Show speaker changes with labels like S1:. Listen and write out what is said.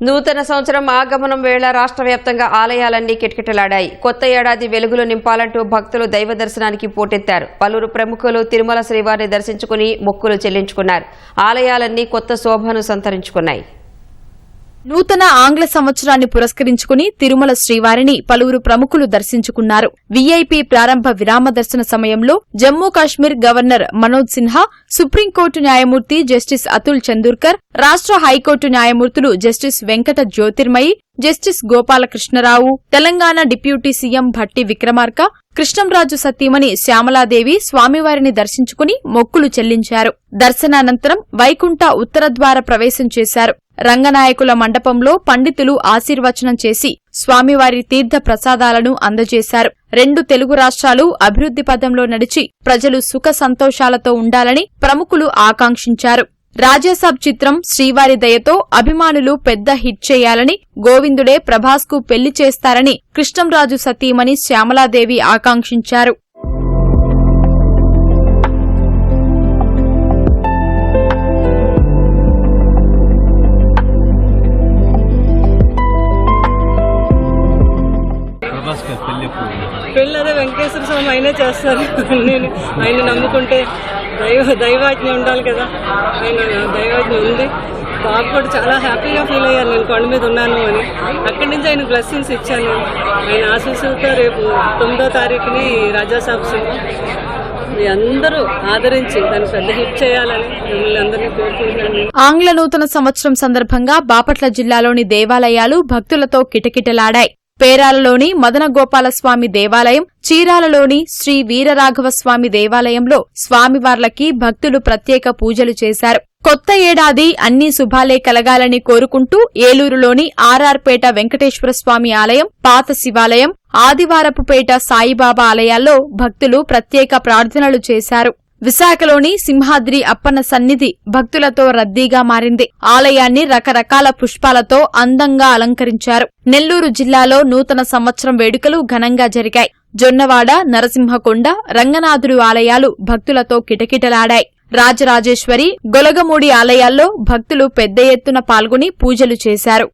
S1: నూతన సంవత్సరం ఆగమనం వేళ రాష్ట్ర వ్యాప్తంగా ఆలయాలన్నీ కిటకిటలాడాయి. కొత్త ఏడాది వెలుగులు నింపాలంటూ భక్తులు దైవ దర్శనానికి పోటెత్తారు. పలువురు ప్రముఖులు తిరుమల శ్రీవారిని దర్శించుకుని మొక్కులు చెల్లించుకున్నారు. ఆలయాలన్నీ కొత్త శోభను సంతరించుకున్నాయి.
S2: నూతన ఆంగ్ల సంవత్సరాన్ని పురస్కరించుకుని తిరుమల శ్రీవారిని పలువురు ప్రముఖులు దర్శించుకున్నారు. వీఐపీ ప్రారంభ విరామ దర్శన సమయంలో జమ్మూ కాశ్మీర్ గవర్నర్ మనోజ్ సిన్హా, సుప్రీంకోర్టు న్యాయమూర్తి జస్టిస్ అతుల్ చందూర్కర్, రాష్ట్ర హైకోర్టు న్యాయమూర్తులు justice Venkata Jyothirmayi, justice Gopalakrishna Rao, Telangana deputy CM Bhatti Vikramarka, Krishnam Raju సతీమణి శ్యామలాదేవి స్వామివారిని దర్శించుకుని మొక్కులు చెల్లించారు. దర్శనానంతరం వైకుంఠ ఉత్తరద్వార ప్రవేశం చేశారు. రంగనాయకుల మండపంలో పండితులు ఆశీర్వచనం చేసి స్వామివారి తీర్థ ప్రసాదాలను అందజేశారు. 2 తెలుగు రాష్ట్రాలు అభివృద్ధి పథంలో నడిచి ప్రజలు సుఖ సంతోషాలతో ఉండాలని ప్రముఖులు ఆకాంక్షించారు. రాజాసాబ్ చిత్రం శ్రీవారి దయతో అభిమానులు పెద్ద హిట్ చేయాలని, గోవిందుడే ప్రభాస్ కు పెళ్లి చేస్తారని కృష్ణంరాజు సతీమణి శ్యామలాదేవి ఆకాంక్షించారు.
S3: పెళ్ళి అదే వెంకటేశ్వర స్వామి అయినా చేస్తారు. నేను ఆయన నమ్ముకుంటే దైవాజ్ఞ ఉండాలి కదా, ఆయన దైవాజ్ఞ ఉంది. బాబు కూడా చాలా హ్యాపీగా ఫీల్ అయ్యాను నేను కొండ మీద ఉన్నాను అని. అక్కడి నుంచి ఆయన బ్లెస్సింగ్స్ ఇచ్చాను. ఆయన ఆశీస్సులతో రేపు 9వ తారీఖుని రాజాసాబ్ సినిమా మీ అందరూ ఆదరించి దాన్ని పెద్ద హిట్ చేయాలని మిమ్మల్ని అందరినీ కోరుకుంటున్నాను.
S2: ఆంగ్ల నూతన సంవత్సరం సందర్భంగా బాపట్ల జిల్లాలోని దేవాలయాలు భక్తులతో కిటకిటలాడాయి. పేరాలలోని మదన గోపాలస్వామి దేవాలయం, చీరాలలోని శ్రీ వీరరాఘవస్వామి దేవాలయంలో స్వామివార్లకి భక్తులు ప్రత్యేక పూజలు చేశారు. కొత్త ఏడాది అన్ని శుభాలే కలగాలని కోరుకుంటూ ఏలూరులోని ఆర్ఆర్పేట వెంకటేశ్వరస్వామి ఆలయం, పాత శివాలయం, ఆదివారపుపేట సాయిబాబా ఆలయాల్లో భక్తులు ప్రత్యేక ప్రార్థనలు చేశారు. విశాఖలోని సింహాద్రి అప్పన్న సన్నిధి భక్తులతో రద్దీగా మారింది. ఆలయాన్ని రకరకాల పుష్పాలతో అందంగా అలంకరించారు. నెల్లూరు జిల్లాలో నూతన సంవత్సరం వేడుకలు ఘనంగా జరిగాయి. జొన్నవాడ, నరసింహకొండ, రంగనాథుడు ఆలయాలు భక్తులతో కిటకిటలాడాయి. రాజరాజేశ్వరి, గొలగమూడి ఆలయాల్లో భక్తులు పెద్ద ఎత్తున పాల్గొని పూజలు చేశారు.